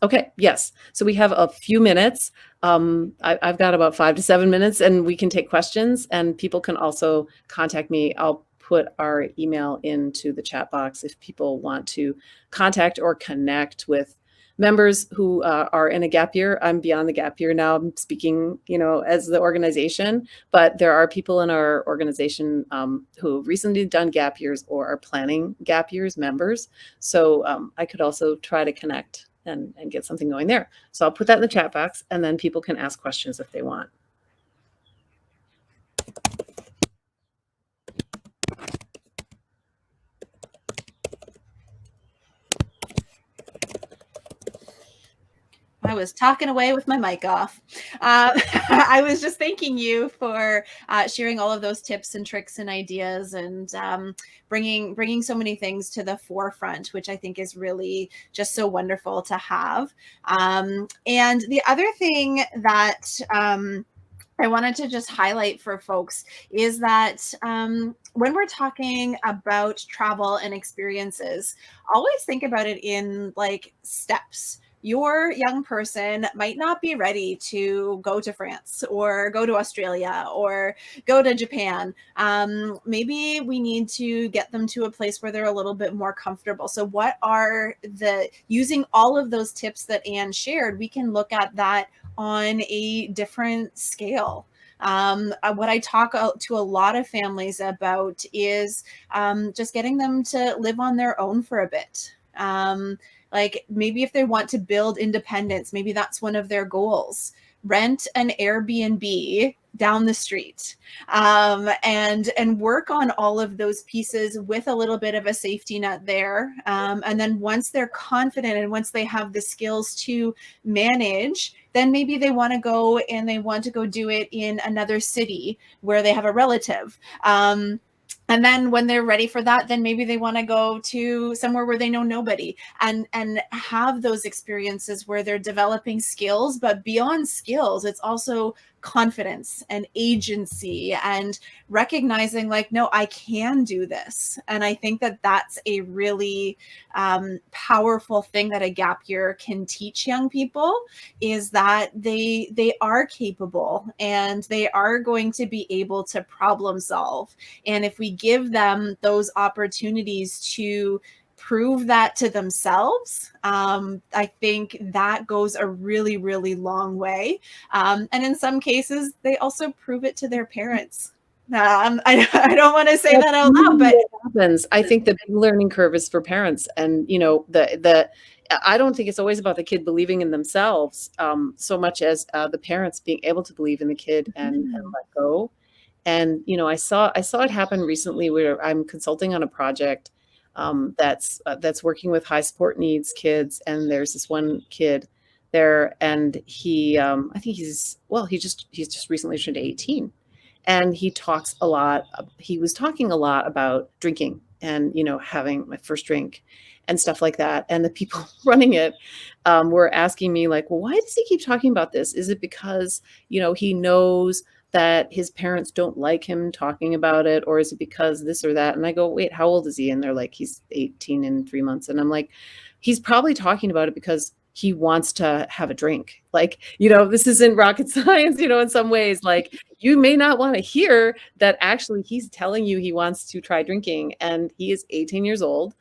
Okay. Yes. So we have a few minutes. I've got about 5 to 7 minutes and we can take questions and people can also contact me. I'll put our email into the chat box if people want to contact or connect with members who are in a gap year. I'm beyond the gap year now. I'm speaking, as the organization, but there are people in our organization who have recently done gap years or are planning gap years, members. So I could also try to connect and get something going there. So I'll put that in the chat box and then people can ask questions if they want. I was talking away with my mic off. I was just thanking you for sharing all of those tips and tricks and ideas and bringing so many things to the forefront, which I think is really just so wonderful to have. And the other thing that I wanted to just highlight for folks is that when we're talking about travel and experiences, always think about it in like steps. Your young person might not be ready to go to France or go to Australia or go to Japan. Maybe we need to get them to a place where they're a little bit more comfortable. So what are using all of those tips that Anne shared, we can look at that on a different scale. What I talk to a lot of families about is just getting them to live on their own for a bit. Like maybe if they want to build independence, maybe that's one of their goals. Rent an Airbnb down the street, and work on all of those pieces with a little bit of a safety net there. And then once they're confident and once they have the skills to manage, then maybe they want to go and they want to go do it in another city where they have a relative. And then when they're ready for that, then maybe they want to go to somewhere where they know nobody and have those experiences where they're developing skills. But beyond skills, it's also confidence and agency and recognizing like, no, I can do this. And I think that that's a really powerful thing that a gap year can teach young people, is that they are capable and they are going to be able to problem solve. And if we give them those opportunities to prove that to themselves, I think that goes a really, really long way. And in some cases, they also prove it to their parents. I don't want to say that out loud, but happens. I think the big learning curve is for parents, and you know, I don't think it's always about the kid believing in themselves so much as the parents being able to believe in the kid and let go. And you know, I saw it happen recently where I'm consulting on a project that's working with high support needs kids, and there's this one kid there, and he I think he's just recently turned 18, and he talks a lot. He was talking a lot about drinking and, you know, having my first drink and stuff like that. And the people running it were asking me like, well, why does he keep talking about this? Is it because, you know, he knows that his parents don't like him talking about it, or is it because this or that? And I go, wait, how old is he? And they're like, he's 18 in 3 months. And I'm like, he's probably talking about it because he wants to have a drink. Like, you know, this isn't rocket science, you know, in some ways. Like, you may not want to hear that actually he's telling you he wants to try drinking, and he is 18 years old.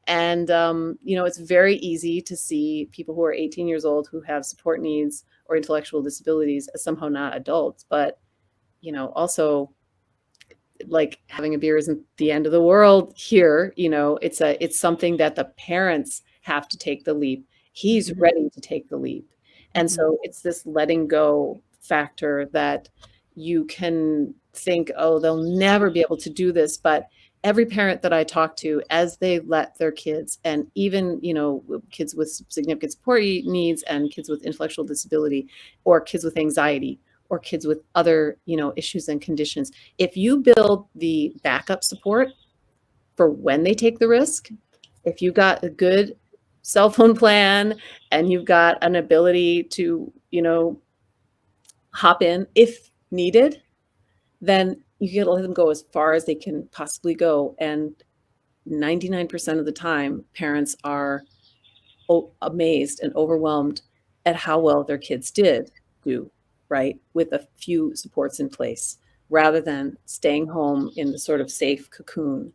And, you know, it's very easy to see people who are 18 years old who have support needs or intellectual disabilities as somehow not adults. But, you know, also like having a beer isn't the end of the world here. You know, it's something that the parents have to take the leap. He's ready to take the leap. And so it's this letting go factor that you can think, oh, they'll never be able to do this. But every parent that I talk to, as they let their kids, and even, you know, kids with significant support needs and kids with intellectual disability or kids with anxiety or kids with other, you know, issues and conditions, if you build the backup support for when they take the risk, if you got a good cell phone plan and you've got an ability to, you know, hop in if needed, then you can let them go as far as they can possibly go. And 99% of the time, parents are amazed and overwhelmed at how well their kids do, right? With a few supports in place, rather than staying home in the sort of safe cocoon.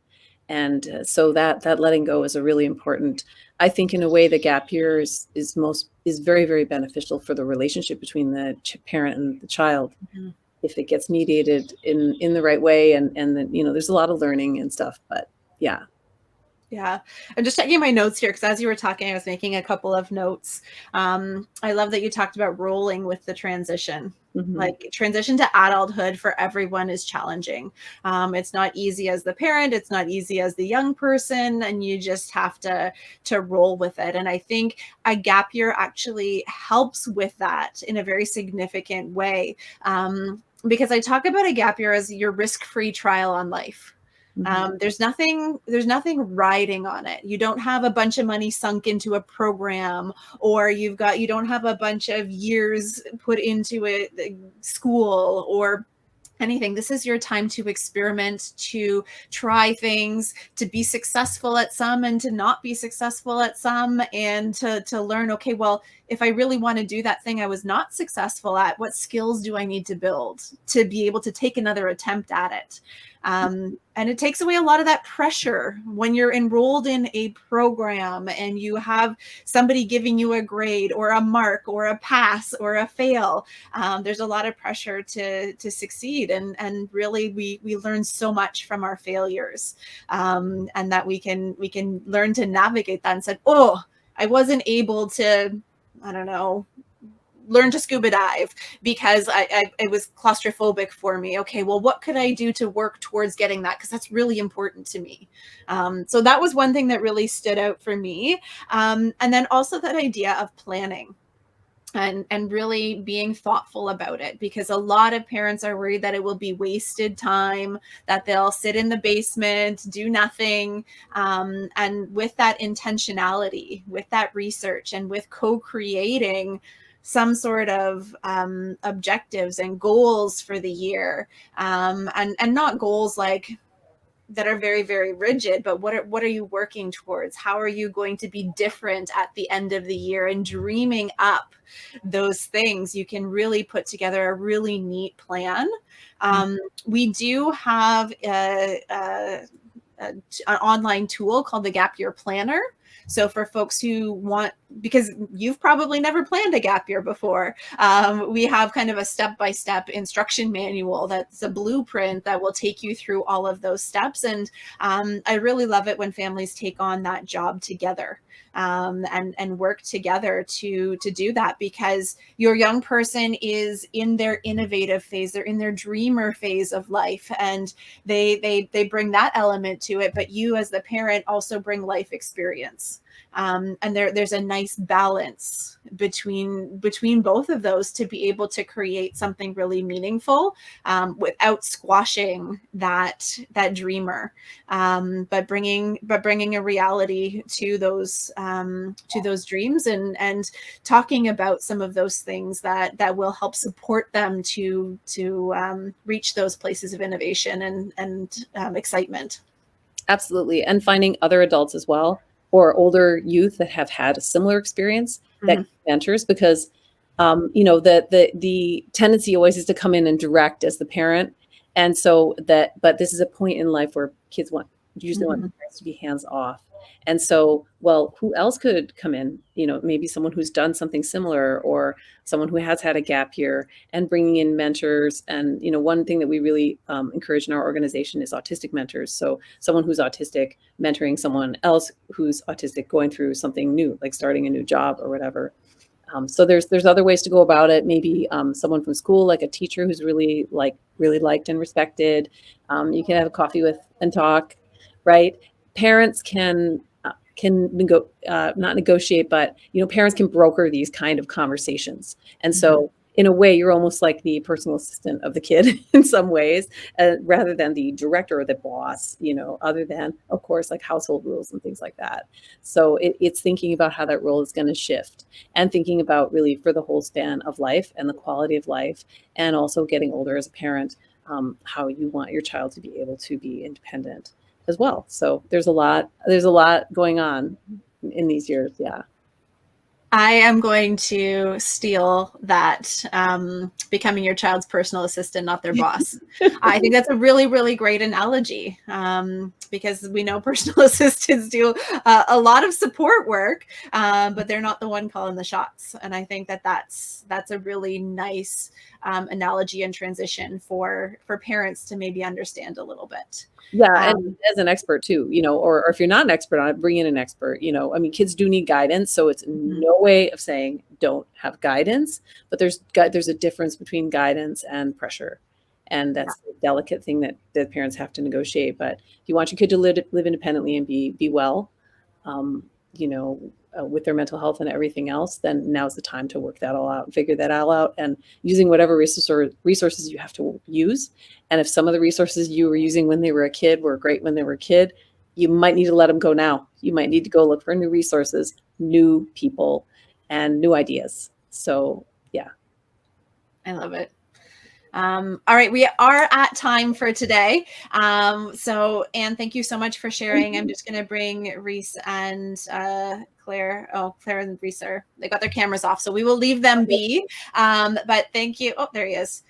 And so that letting go is a really important, I think, in a way, the gap year is very, very beneficial for the relationship between the parent and the child. If it gets mediated in the right way, and then, you know, there's a lot of learning and stuff, but yeah. Yeah. I'm just checking my notes here, because as you were talking, I was making a couple of notes. I love that you talked about rolling with the transition. Like, transition to adulthood for everyone is challenging. It's not easy as the parent, it's not easy as the young person, and you just have to roll with it. And I think a gap year actually helps with that in a very significant way. Because I talk about a gap year as your risk-free trial on life. There's nothing riding on it. You don't have a bunch of money sunk into a program, or you don't have a bunch of years put into a school or anything. This is your time to experiment, to try things, to be successful at some and to not be successful at some, and to learn, okay, well, if I really want to do that thing I was not successful at, what skills do I need to build to be able to take another attempt at it? And it takes away a lot of that pressure when you're enrolled in a program and you have somebody giving you a grade or a mark or a pass or a fail. There's a lot of pressure to succeed, and really we learn so much from our failures, and that we can learn to navigate that and say, oh, I wasn't able to, I don't know, learn to scuba dive because it was claustrophobic for me. Okay, well, what could I do to work towards getting that? Because that's really important to me. So that was one thing that really stood out for me. And then also that idea of planning and really being thoughtful about it, because a lot of parents are worried that it will be wasted time, that they'll sit in the basement, do nothing. And with that intentionality, with that research, and with co-creating some sort of objectives and goals for the year, and not goals like that are very, very rigid, but what are you working towards? How are you going to be different at the end of the year? And dreaming up those things, you can really put together a really neat plan. We do have an online tool called the Gap Year Planner. So for folks who want, because you've probably never planned a gap year before, we have kind of a step-by-step instruction manual that's a blueprint that will take you through all of those steps. And I really love it when families take on that job together, and work together to do that, because your young person is in their innovative phase, they're in their dreamer phase of life, and they bring that element to it, but you as the parent also bring life experience. And there's a nice balance between both of those to be able to create something really meaningful, without squashing that dreamer, but bringing a reality to those dreams, and talking about some of those things that will help support them to reach those places of innovation and excitement. Absolutely. And finding other adults as well, or older youth that have had a similar experience that mentors, because the tendency always is to come in and direct as the parent. And so but this is a point in life where kids usually want parents to be hands off. And so, well, who else could come in? Maybe someone who's done something similar, or someone who has had a gap year, and bringing in mentors. And, one thing that we really encourage in our organization is Autistic Mentors. So someone who's autistic mentoring someone else who's autistic going through something new, like starting a new job or whatever. So there's other ways to go about it. Maybe someone from school, like a teacher who's really liked and respected. You can have a coffee with and talk, right? Parents can not negotiate, but parents can broker these kind of conversations. And so in a way, you're almost like the personal assistant of the kid in some ways, rather than the director or the boss, other than, of course, like household rules and things like that. So it's thinking about how that role is going to shift, and thinking about really for the whole span of life and the quality of life, and also getting older as a parent, how you want your child to be able to be independent as well. So there's a lot going on in these years. Yeah. I am going to steal that, becoming your child's personal assistant, not their boss. I think that's a really, really great analogy, because we know personal assistants do a lot of support work, but they're not the one calling the shots. And I think that's a really nice analogy and transition for parents to maybe understand a little bit. Yeah, and as an expert too, or if you're not an expert on it, bring in an expert. Kids do need guidance, so it's no way of saying don't have guidance, but there's a difference between guidance and pressure, and that's a delicate thing that the parents have to negotiate. But if you want your kid to live independently and be well, with their mental health and everything else, then now's the time to work that all out and figure that all out, and using whatever resources you have to use. And if some of the resources you were using when they were a kid were great when they were a kid, you might need to let them go now. You might need to go look for new resources, new people, and new ideas. So, yeah. I love it. All right, we are at time for today. So Anne, thank you so much for sharing. I'm just going to bring Reese and Claire. Oh, Claire and Reese they got their cameras off, so we will leave them be. But thank you. Oh, there he is.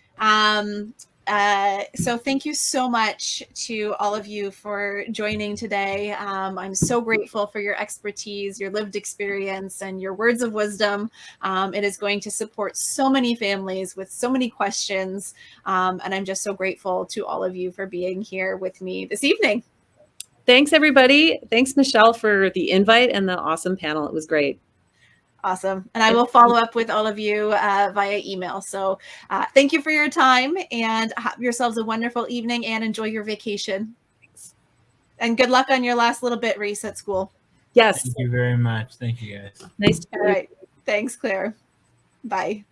So thank you so much to all of you for joining today. I'm so grateful for your expertise, your lived experience, and your words of wisdom. It is going to support so many families with so many questions. And I'm just so grateful to all of you for being here with me this evening. Thanks, everybody. Thanks, Michelle, for the invite and the awesome panel. It was great. Awesome. And I will follow up with all of you via email. So thank you for your time, and have yourselves a wonderful evening and enjoy your vacation. Thanks. And good luck on your last little bit, Reese, at school. Yes. Thank you very much. Thank you, guys. Nice to meet All you. right. Thanks, Claire. Bye.